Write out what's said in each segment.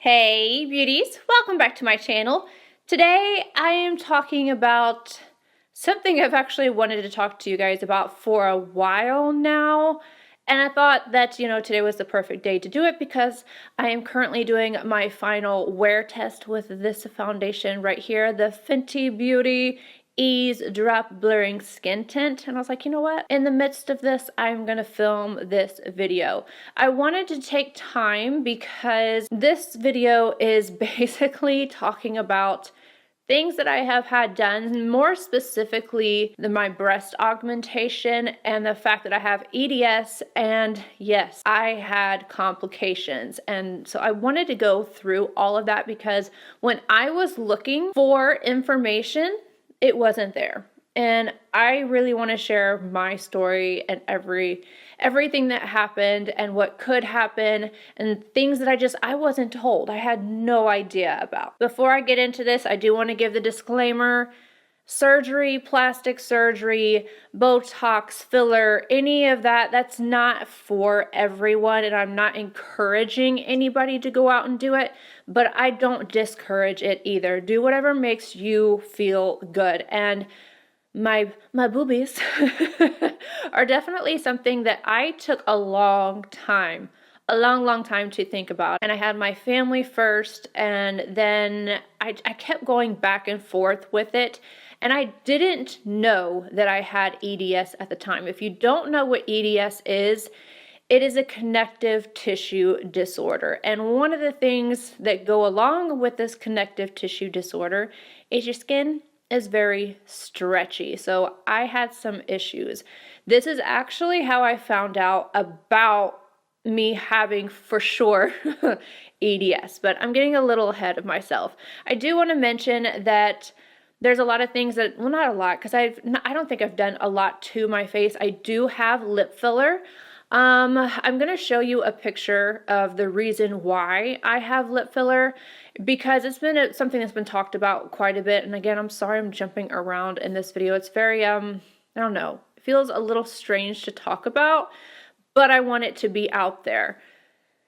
Hey beauties, welcome back to my channel. Today I am talking about something I've actually wanted to talk to you guys about for a while now. And I thought that, today was the perfect day to do it because I am currently doing my final wear test with this foundation right here, the Fenty Beauty EAZE Drop Blurring Skin Tint. And I was like, you know what? In the midst of this, I'm gonna film this video. I wanted to take time because this video is basically talking about things that I have had done, more specifically my breast augmentation and the fact that I have EDS, and yes, I had complications. And so I wanted to go through all of that because when I was looking for information, it wasn't there. And I really want to share my story and everything that happened and what could happen and things that I wasn't told. I had no idea about. Before I get into this, I do want to give the disclaimer: surgery, plastic surgery, Botox, filler, any of that, that's not for everyone, and I'm not encouraging anybody to go out and do it, but I don't discourage it either. Do whatever makes you feel good. And my boobies are definitely something that I took a long time to think about. And I had my family first, and then I kept going back and forth with it. And I didn't know that I had EDS at the time. If you don't know what EDS is, it is a connective tissue disorder. And one of the things that go along with this connective tissue disorder is your skin is very stretchy. So I had some issues. This is actually how I found out about me having, for sure, EDS, but I'm getting a little ahead of myself. I do want to mention that there's a lot of things that, well, not a lot, because I don't think I've done a lot to my face. I do have lip filler. I'm going to show you a picture of the reason why I have lip filler, because it's been something that's been talked about quite a bit. And again, I'm sorry I'm jumping around in this video. It's very, I don't know, it feels a little strange to talk about, but I want it to be out there.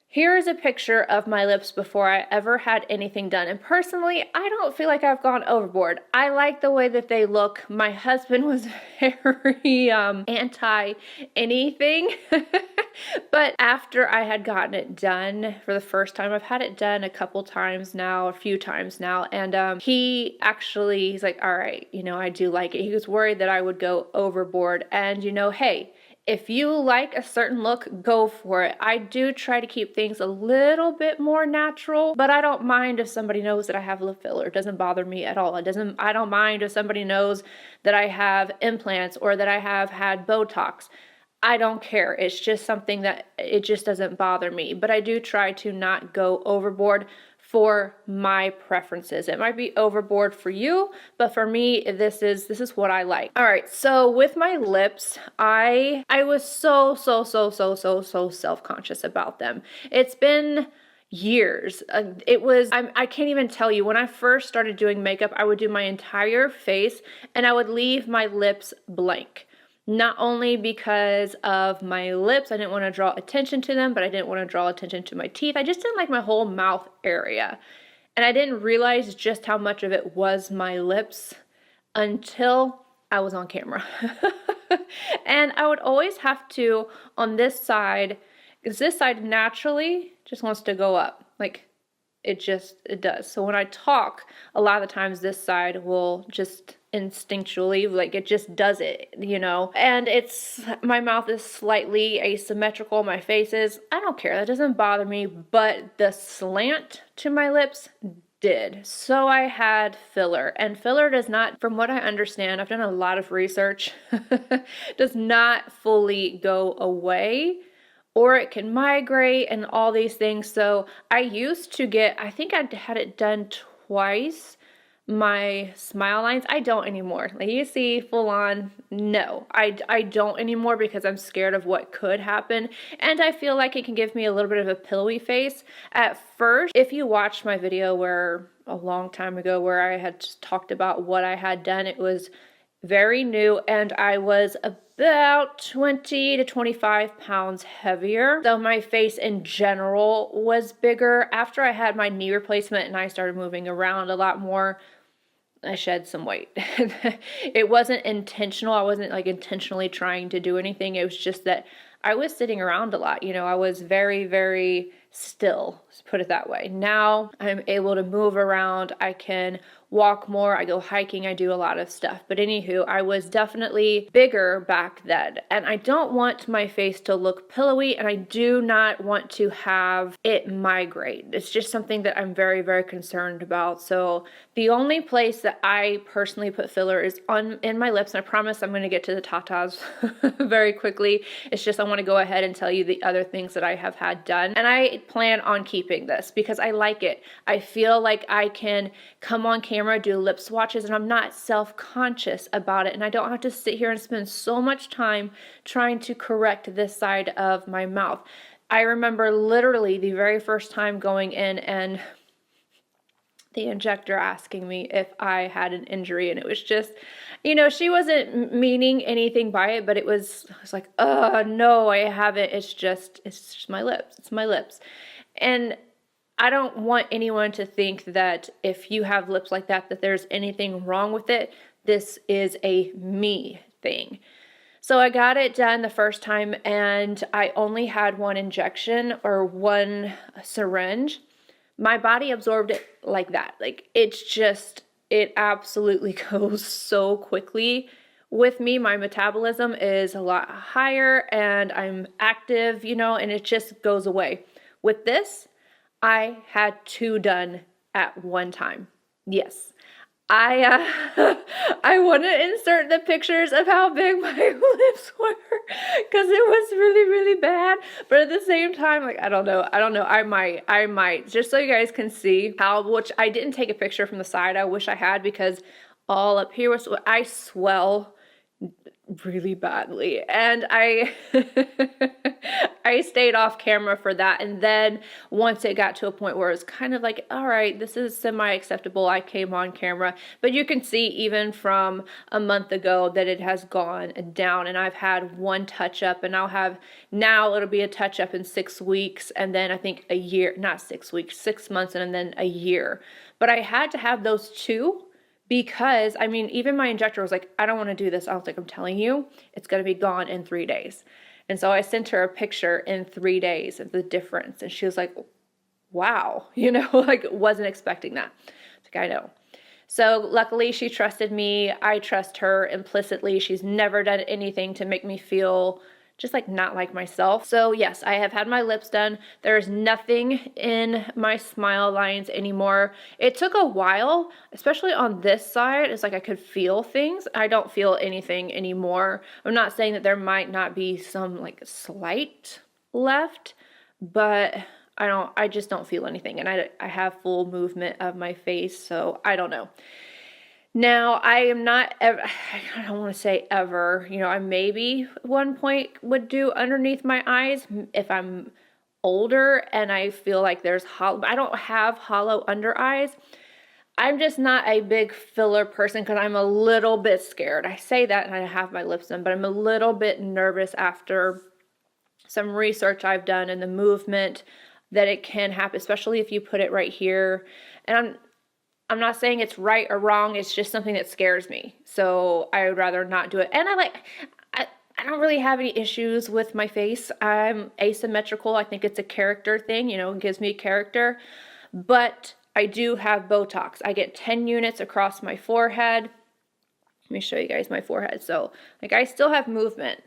Here is a picture of my lips before I ever had anything done. And personally, I don't feel like I've gone overboard. I like the way that they look. My husband was very anti anything. But after I had gotten it done for the first time, I've had it done a few times now. And he's like, all right, I do like it. He was worried that I would go overboard. And hey, if you like a certain look, go for it. I do try to keep things a little bit more natural, but I don't mind if somebody knows that I have lip filler. It doesn't bother me at all. I don't mind if somebody knows that I have implants or that I have had Botox. I don't care. It's just something that it just doesn't bother me. But I do try to not go overboard for my preferences. It might be overboard for you, but for me, this is what I like. All right, so with my lips, I was so self-conscious about them. It's been years. I can't even tell you. When I first started doing makeup, I would do my entire face and I would leave my lips blank. Not only because of my lips, I didn't want to draw attention to them, but I didn't want to draw attention to my teeth. I just didn't like my whole mouth area. And I didn't realize just how much of it was my lips until I was on camera. And I would always have to, on this side, because this side naturally just wants to go up. Like, it does. So when I talk, a lot of the times this side will just instinctually, like, it just does it, and my mouth is slightly asymmetrical, my face is, I don't care, that doesn't bother me, but the slant to my lips did. So I had filler, and filler does not, from what I understand, I've done a lot of research, does not fully go away, or it can migrate and all these things. So I used to get, I think I had it done twice, my smile lines. I don't anymore. Like you see, full on, no, I don't anymore because I'm scared of what could happen. And I feel like it can give me a little bit of a pillowy face. At first, if you watched my video where a long time ago where I had talked about what I had done, it was very new and I was a about 20 to 25 pounds heavier. So my face in general was bigger. After I had my knee replacement and I started moving around a lot more, I shed some weight. It wasn't intentional. I wasn't like intentionally trying to do anything. It was just that I was sitting around a lot. You know, I was very, very still, let's put it that way. Now I'm able to move around. I can walk more. I go hiking. I do a lot of stuff. But anywho, I was definitely bigger back then. And I don't want my face to look pillowy, and I do not want to have it migrate. It's just something that I'm very, very concerned about. So the only place that I personally put filler is in my lips. And I promise I'm going to get to the tatas very quickly. It's just I want to go ahead and tell you the other things that I have had done. And I plan on keeping this because I like it. I feel like I can come on camera, do lip swatches, and I'm not self-conscious about it. And I don't have to sit here and spend so much time trying to correct this side of my mouth. I remember literally the very first time going in and the injector asking me if I had an injury, and it was just, you know, she wasn't meaning anything by it, but I was like, no, I haven't. It's just my lips. It's my lips. And I don't want anyone to think that if you have lips like that, that there's anything wrong with it. This is a me thing. So I got it done the first time, and I only had one injection or one syringe. My body absorbed it like that. Like, it's just, it absolutely goes so quickly. With me, my metabolism is a lot higher and I'm active, you know, and it just goes away. With this, I had 2 done at one time. Yes. I want to insert the pictures of how big my lips were because it was really, really bad. But at the same time, like, I don't know. I might, just so you guys can see how, which I didn't take a picture from the side. I wish I had, because all up here was, I swell really badly, and I I stayed off camera for that. And then once it got to a point where it was kind of like, all right, this is semi-acceptable, I came on camera. But you can see even from a month ago that it has gone down, and I've had one touch up, and now it'll be a touch up in 6 weeks, and then I think a year, not 6 weeks, 6 months, and then a year. But I had to have those 2. Because, I mean, even my injector was like, I don't want to do this. I was like, I'm telling you, it's going to be gone in 3 days. And so I sent her a picture in 3 days of the difference. And she was like, wow, you know, like, wasn't expecting that. Like, I know. So luckily she trusted me. I trust her implicitly. She's never done anything to make me feel just like not like myself. So yes, I have had my lips done. There's nothing in my smile lines anymore. It took a while, especially on this side. It's like I could feel things. I don't feel anything anymore. I'm not saying that there might not be some like slight left, but I just don't feel anything. And I have full movement of my face, so I don't know. Now, I am not ever, I don't want to say ever, you know, I maybe at one point would do underneath my eyes if I'm older and I feel like there's hollow, I don't have hollow under eyes. I'm just not a big filler person because I'm a little bit scared. I say that and I have my lips done, but I'm a little bit nervous after some research I've done and the movement that it can happen, especially if you put it right here. And I'm not saying it's right or wrong. It's just something that scares me. So I would rather not do it. And I don't really have any issues with my face. I'm asymmetrical. I think it's a character thing, you know, it gives me character. But I do have Botox. I get 10 units across my forehead. Let me show you guys my forehead. So like I still have movement.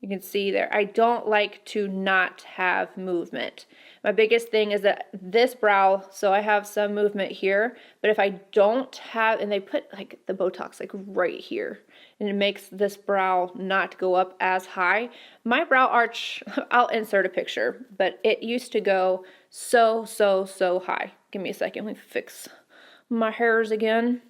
You can see there. I don't like to not have movement. My biggest thing is that this brow, so I have some movement here, but if I don't have, and they put like the Botox like right here, and it makes this brow not go up as high. My brow arch, I'll insert a picture, but it used to go so high. Give me a second, let me fix my hairs again.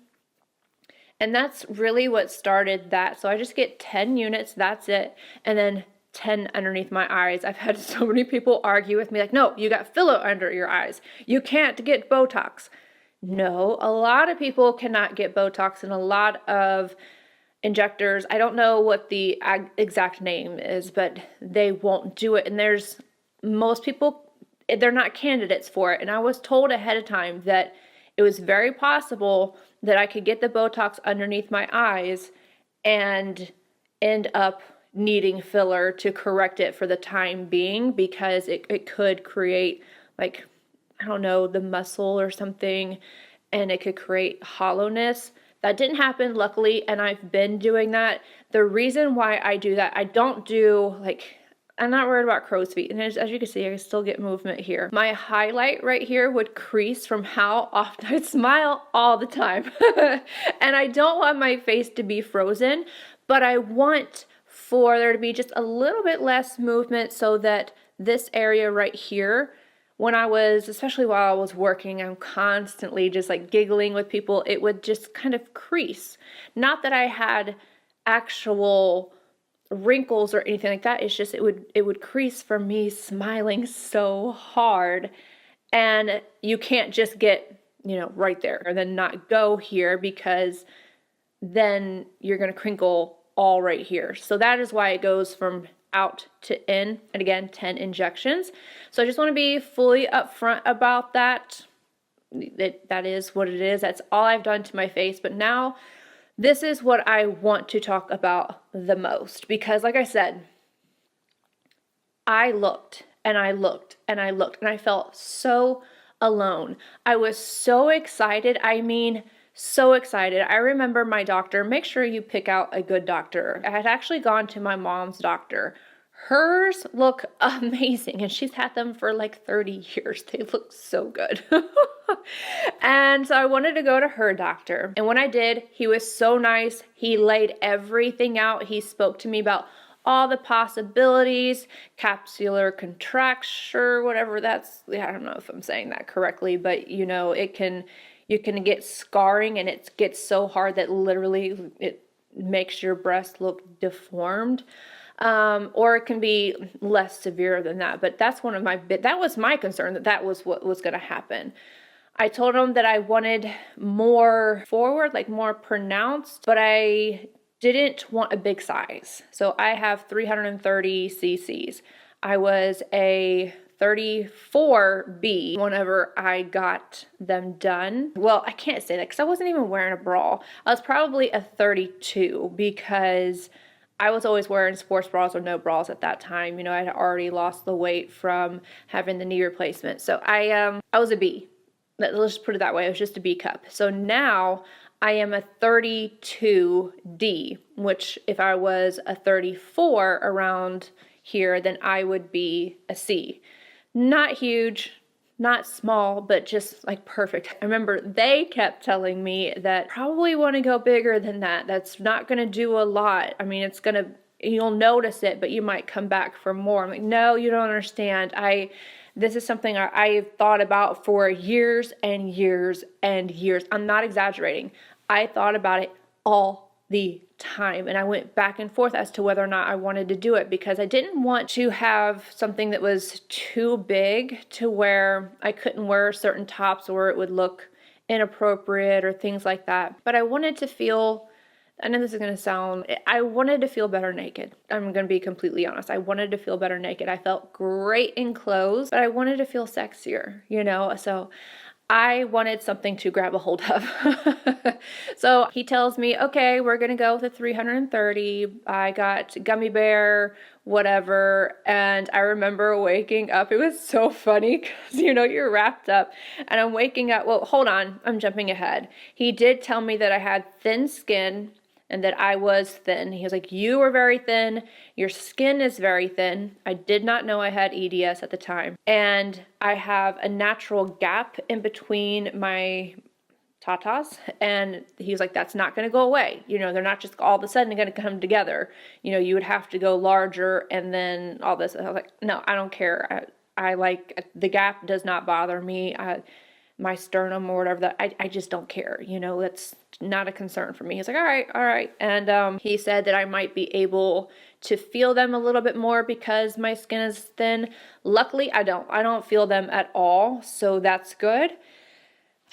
And that's really what started that. So I just get 10 units, that's it. And then 10 underneath my eyes. I've had so many people argue with me like, no, you got filler under your eyes. You can't get Botox. No, a lot of people cannot get Botox, and a lot of injectors. I don't know what the exact name is, but they won't do it. And there's most people, they're not candidates for it. And I was told ahead of time that it was very possible that I could get the Botox underneath my eyes and end up needing filler to correct it for the time being, because it could create, like, I don't know, the muscle or something, and it could create hollowness. That didn't happen, luckily, and I've been doing that. The reason why I do that, I don't do, like, I'm not worried about crow's feet. And as you can see, I can still get movement here. My highlight right here would crease from how often I smile all the time. And I don't want my face to be frozen, but I want for there to be just a little bit less movement, so that this area right here, when I was, especially while I was working, I'm constantly just like giggling with people, it would just kind of crease. Not that I had actual wrinkles or anything like that, it's just it would crease from me smiling so hard. And you can't just get, you know, right there and then not go here, because then you're going to crinkle all right here. So that is why it goes from out to in, and again, 10 injections. So I just want to be fully upfront about that. That is what it is. That's all I've done to my face. But now this is what I want to talk about the most, because like I said, I looked and I looked and I looked and I felt so alone. I was so excited. I mean, so excited. I remember my doctor, make sure you pick out a good doctor. I had actually gone to my mom's doctor. Hers look amazing, and she's had them for like 30 years. They look so good. And so I wanted to go to her doctor. And when I did, he was so nice. He laid everything out. He spoke to me about all the possibilities, capsular contracture, whatever that's, I don't know if I'm saying that correctly, but you know, you can get scarring, and it gets so hard that literally it makes your breast look deformed. Or it can be less severe than that. But that's one of that was my concern, that was what was going to happen. I told him that I wanted more forward, like more pronounced, but I didn't want a big size. So I have 330 cc's. I was a 34B whenever I got them done. Well, I can't say that because I wasn't even wearing a bra. I was probably a 32 because I was always wearing sports bras or no bras at that time. You know, I had already lost the weight from having the knee replacement. So I was a B. Let's just put it that way. It was just a B cup. So now I am a 32D, which if I was a 34 around here, then I would be a C. Not huge, not small, but just like perfect. I remember they kept telling me that probably want to go bigger than that. That's not going to do a lot. I mean, you'll notice it, but you might come back for more. I'm like, no, you don't understand. This is something I've thought about for years and years and years. I'm not exaggerating. I thought about it all the time, and I went back and forth as to whether or not I wanted to do it, because I didn't want to have something that was too big to where I couldn't wear certain tops or it would look inappropriate or things like that. But I wanted to feel, I know this is going to sound, I wanted to feel better naked. I'm going to be completely honest. I wanted to feel better naked. I felt great in clothes, but I wanted to feel sexier, you know? So I wanted something to grab a hold of. So he tells me, okay, we're going to go with a 330. I got gummy bear, whatever. And I remember waking up. It was so funny because, you know, you're wrapped up and I'm waking up. Well, hold on. I'm jumping ahead. He did tell me that I had thin skin and that I was thin. He was like, you are very thin. Your skin is very thin. I did not know I had EDS at the time. And I have a natural gap in between my tatas. And he was like, that's not going to go away. You know, they're not just all of a sudden going to come together. You know, you would have to go larger and then all this. And I was like, no, I don't care. I like, the gap does not bother me. My sternum or whatever, that I just don't care. You know, that's not a concern for me. He's like, all right. And he said that I might be able to feel them a little bit more because my skin is thin. Luckily, I don't feel them at all, so that's good.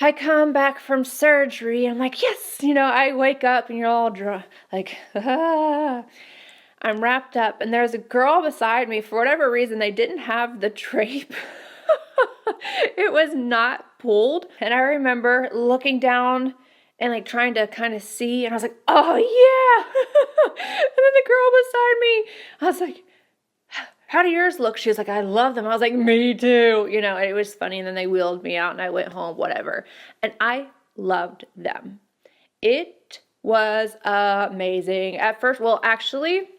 I come back from surgery, and I'm like, yes, you know, I wake up and you're all like, ah. I'm wrapped up, and there's a girl beside me. For whatever reason, they didn't have the drape. It was not pulled. And I remember looking down and like trying to kind of see, and I was like, oh yeah. And then the girl beside me, I was like, how do yours look? She was like, I love them. I was like, me too. You know, it was funny. And then they wheeled me out and I went home, whatever. And I loved them. It was amazing. At first, well, actually,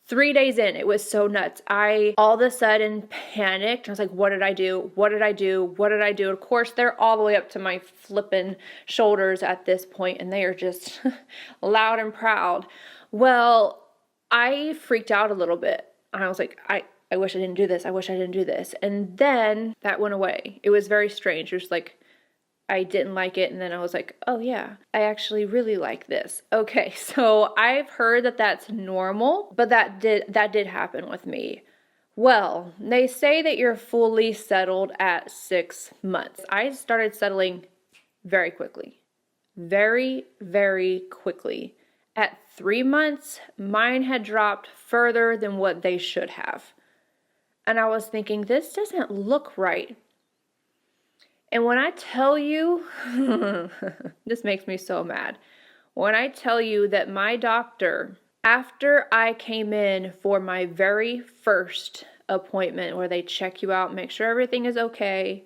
3 days in, it was so nuts. I all of a sudden panicked. I was like, what did I do? What did I do? What did I do? Of course, they're all the way up to my flippin' shoulders at this point, and they are just loud and proud. Well, I freaked out a little bit. I was like, I wish I didn't do this. I wish I didn't do this. And then that went away. It was very strange. It was like, I didn't like it, and then I was like, oh yeah, I actually really like this. Okay, so I've heard that that's normal, but that did happen with me. Well, they say that you're fully settled at 6 months. I started settling very quickly. Very, very quickly. At 3 months, mine had dropped further than what they should have. And I was thinking, this doesn't look right. And when I tell you, this makes me so mad. When I tell you that my doctor, after I came in for my very first appointment where they check you out, make sure everything is okay,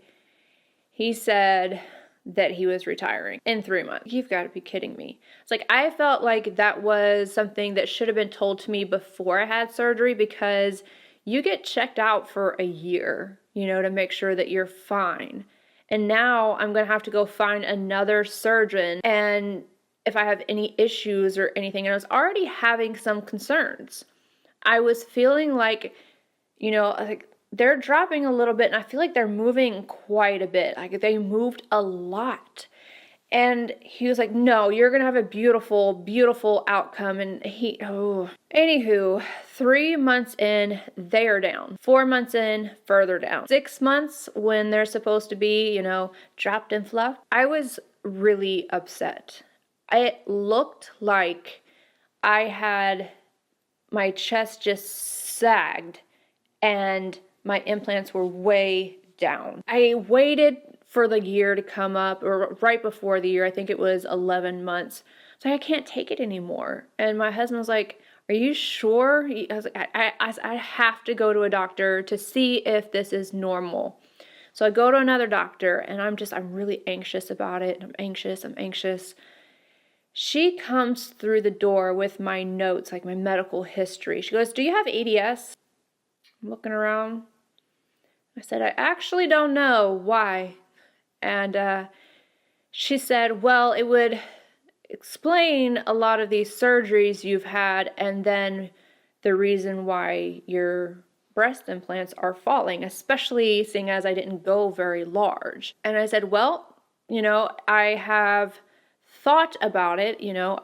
he said that he was retiring in 3 months. You've got to be kidding me. It's like, I felt like that was something that should have been told to me before I had surgery, because you get checked out for a year, you know, to make sure that you're fine. And now I'm going to have to go find another surgeon, and if I have any issues or anything, and I was already having some concerns. I was feeling like, you know, like they're dropping a little bit, and I feel like they're moving quite a bit. Like they moved a lot. And he was like, no, you're going to have a beautiful, beautiful outcome. And anywho, 3 months in, they are down. 4 months in, further down. 6 months when they're supposed to be, you know, dropped and fluffed. I was really upset. It looked like I had my chest just sagged and my implants were way down. I waited for the year to come up, or right before the year. I think it was 11 months. So I can't take it anymore. And my husband was like, are you sure? I was like, I have to go to a doctor to see if this is normal. So I go to another doctor, and I'm really anxious about it. I'm anxious. She comes through the door with my notes, like my medical history. She goes, do you have EDS? I'm looking around. I said, I actually don't know. Why? And she said, well, it would explain a lot of these surgeries you've had, and then the reason why your breast implants are falling, especially seeing as I didn't go very large. And I said, well, you know, I have thought about it. You know,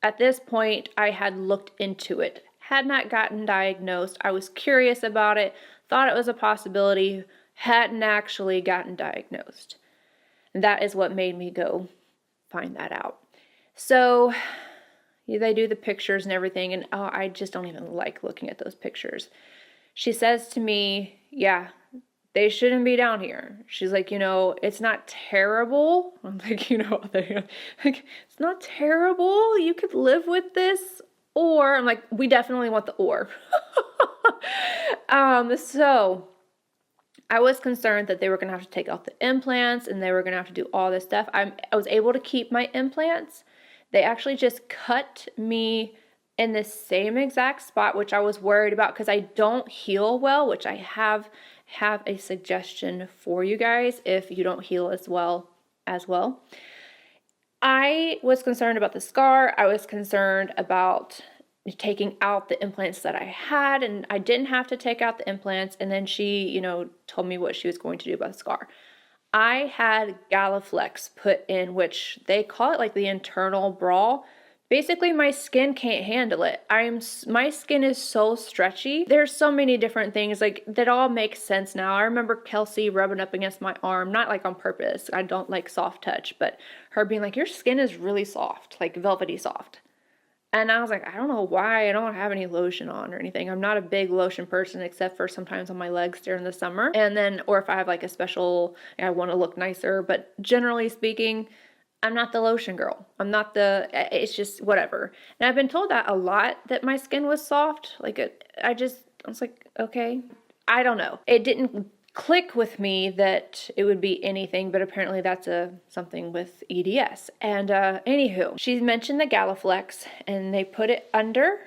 at this point, I had looked into it, had not gotten diagnosed. I was curious about it, thought it was a possibility, hadn't actually gotten diagnosed. And that is what made me go find that out. So they do the pictures and everything, and I just don't even like looking at those pictures. She says to me, yeah, they shouldn't be down here. She's like, you know, it's not terrible. I'm like, you know, like, it's not terrible. You could live with this. Or, I'm like, we definitely want the or. So I was concerned that they were going to have to take out the implants, and they were going to have to do all this stuff. I was able to keep my implants. They actually just cut me in the same exact spot, which I was worried about because I don't heal well, which I have a suggestion for you guys if you don't heal as well. I was concerned about the scar. I was concerned about taking out the implants that I had, and I didn't have to take out the implants. And then she, you know, told me what she was going to do about the scar. I had Galaflex put in, which they call it like the internal bra, basically my skin can't handle it. My skin is so stretchy. There's so many different things like that all make sense now. I remember Kelsey rubbing up against my arm, not like on purpose. I don't like soft touch, but her being like, your skin is really soft, like velvety soft. And I was like, I don't know why. I don't have any lotion on or anything. I'm not a big lotion person except for sometimes on my legs during the summer. And then, or if I have like a special, I want to look nicer. But generally speaking, I'm not the lotion girl. I'm not the, it's just whatever. And I've been told that a lot, that my skin was soft. Like, I was like, okay. I don't know. It didn't click with me that it would be anything, but apparently that's something with EDS. And anywho, she mentioned the Galaflex, and they put it under,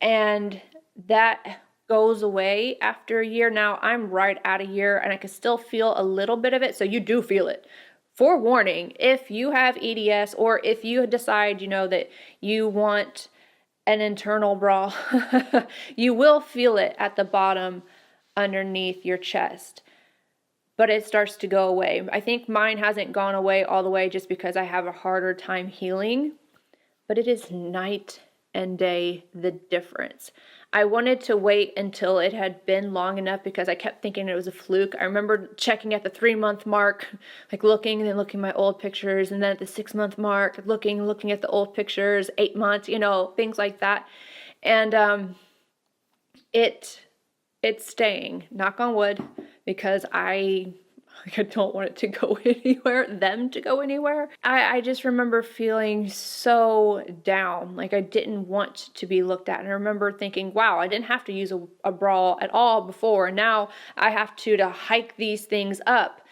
and that goes away after a year. Now I'm right at a year, and I can still feel a little bit of it, so you do feel it. Forewarning, if you have EDS, or if you decide, you know, that you want an internal bra, you will feel it at the bottom underneath your chest. But it starts to go away. I think mine hasn't gone away all the way just because I have a harder time healing, but it is night and day the difference. I wanted to wait until it had been long enough because I kept thinking it was a fluke. I remember checking at the 3-month mark, like looking and then looking at my old pictures, and then at the 6-month mark, looking at the old pictures, 8 months, you know, things like that. And it's staying, knock on wood, because I don't want it to go anywhere, them to go anywhere. I just remember feeling so down, like I didn't want to be looked at. And I remember thinking, wow, I didn't have to use a bra at all before, and now I have to hike these things up.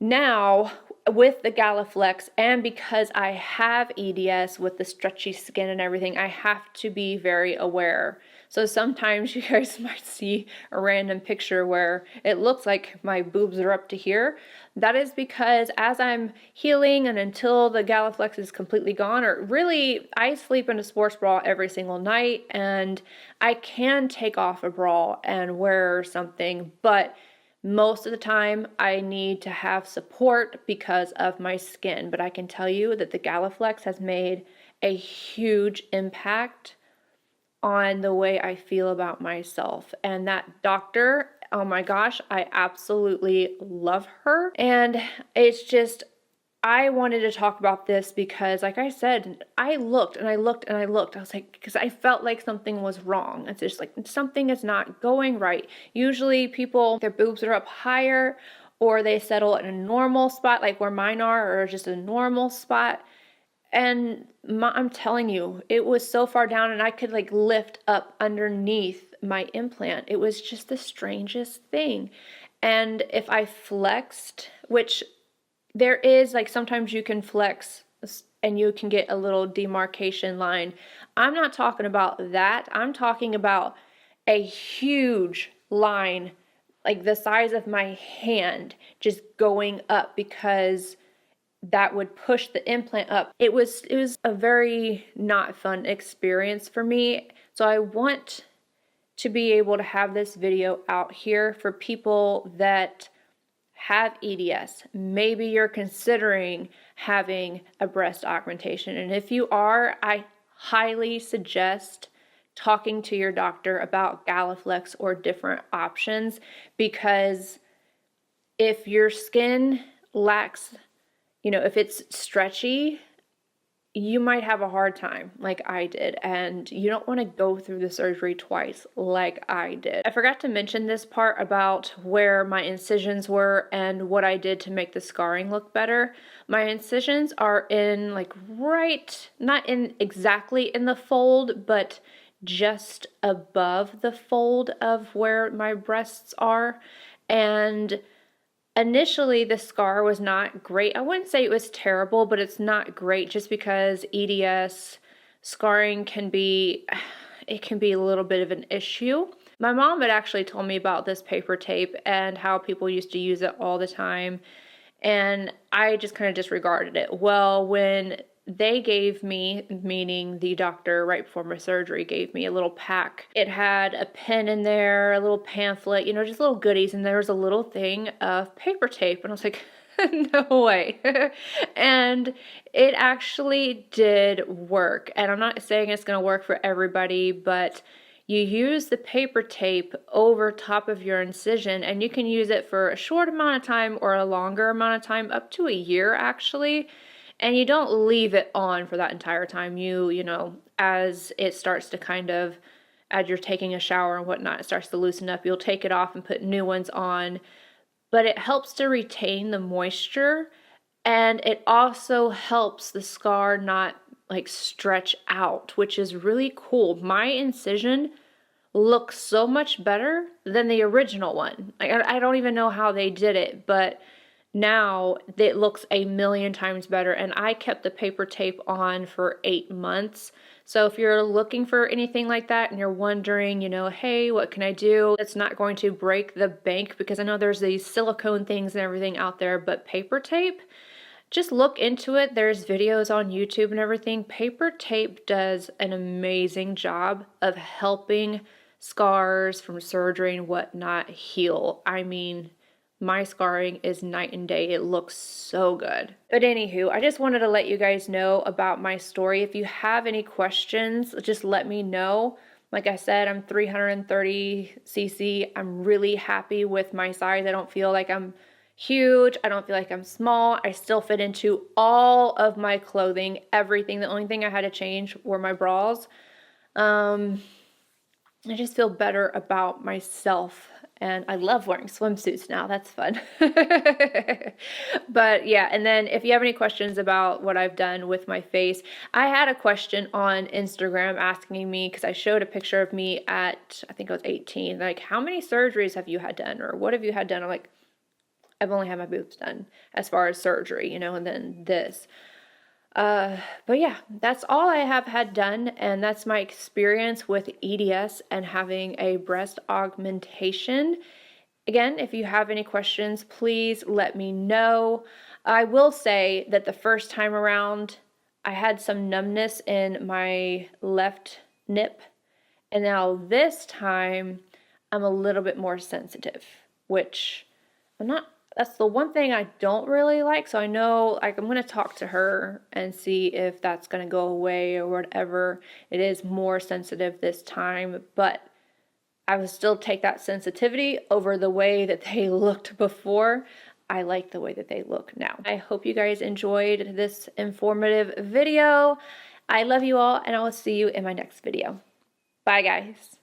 Now, with the Galaflex, and because I have EDS with the stretchy skin and everything, I have to be very aware. So sometimes you guys might see a random picture where it looks like my boobs are up to here. That is because as I'm healing and until the Galaflex is completely gone, or really, I sleep in a sports bra every single night, and I can take off a bra and wear something, but most of the time I need to have support because of my skin. But I can tell you that the Galaflex has made a huge impact on the way I feel about myself. And that doctor, oh my gosh, I absolutely love her. And it's just, I wanted to talk about this because, like I said, I looked and I looked and I looked. I was like, because I felt like something was wrong. It's just like something is not going right. Usually people, their boobs are up higher, or they settle in a normal spot, like where mine are, or just a normal spot. And I'm telling you, it was so far down, and I could like lift up underneath my implant. It was just the strangest thing. And if I flexed, which there is, like, sometimes you can flex and you can get a little demarcation line. I'm not talking about that. I'm talking about a huge line, like the size of my hand, just going up, because that would push the implant up. It was a very not fun experience for me. So I want to be able to have this video out here for people that have EDS. Maybe you're considering having a breast augmentation. And if you are, I highly suggest talking to your doctor about Galaflex or different options, because if your skin lacks, you know, if it's stretchy, you might have a hard time like I did, and you don't want to go through the surgery twice like I did. I forgot to mention this part about where my incisions were and what I did to make the scarring look better. My incisions are in like not in exactly in the fold, but just above the fold of where my breasts are. And initially, the scar was not great. I wouldn't say it was terrible, but it's not great, just because EDS scarring can be a little bit of an issue. My mom had actually told me about this paper tape and how people used to use it all the time, and I just kind of disregarded it. Well, when they gave me, meaning the doctor right before my surgery, gave me a little pack. It had a pen in there, a little pamphlet, you know, just little goodies, and there was a little thing of paper tape, and I was like, No way. And it actually did work. And I'm not saying it's going to work for everybody, but you use the paper tape over top of your incision, and you can use it for a short amount of time or a longer amount of time, up to a year actually. And you don't leave it on for that entire time. You know, as it starts to kind of, as you're taking a shower and whatnot, it starts to loosen up, you'll take it off and put new ones on. But it helps to retain the moisture, and it also helps the scar not like stretch out, which is really cool. My incision looks so much better than the original one. Like, I don't even know how they did it, but now it looks a million times better. And I kept the paper tape on for 8 months. So if you're looking for anything like that and you're wondering, you know, hey, what can I do? It's not going to break the bank, because I know there's these silicone things and everything out there, but paper tape, just look into it. There's videos on YouTube and everything. Paper tape does an amazing job of helping scars from surgery and whatnot heal. I mean, my scarring is night and day. It looks so good. But anywho, I just wanted to let you guys know about my story. If you have any questions, just let me know. Like I said, I'm 330 cc. I'm really happy with my size. I don't feel like I'm huge. I don't feel like I'm small. I still fit into all of my clothing, everything. The only thing I had to change were my bras. I just feel better about myself, and I love wearing swimsuits now. That's fun. But yeah, and then if you have any questions about what I've done with my face, I had a question on Instagram asking me, because I showed a picture of me at, I think I was 18, like, how many surgeries have you had done, or what have you had done? I'm like, I've only had my boobs done as far as surgery, you know, and then this. But yeah, that's all I have had done, and that's my experience with EDS and having a breast augmentation. Again, if you have any questions, please let me know. I will say that the first time around, I had some numbness in my left nip, and now this time, I'm a little bit more sensitive, which I'm not. That's the one thing I don't really like. So I know, like, I'm going to talk to her and see if that's going to go away or whatever. It is more sensitive this time, but I would still take that sensitivity over the way that they looked before. I like the way that they look now. I hope you guys enjoyed this informative video. I love you all, and I will see you in my next video. Bye, guys.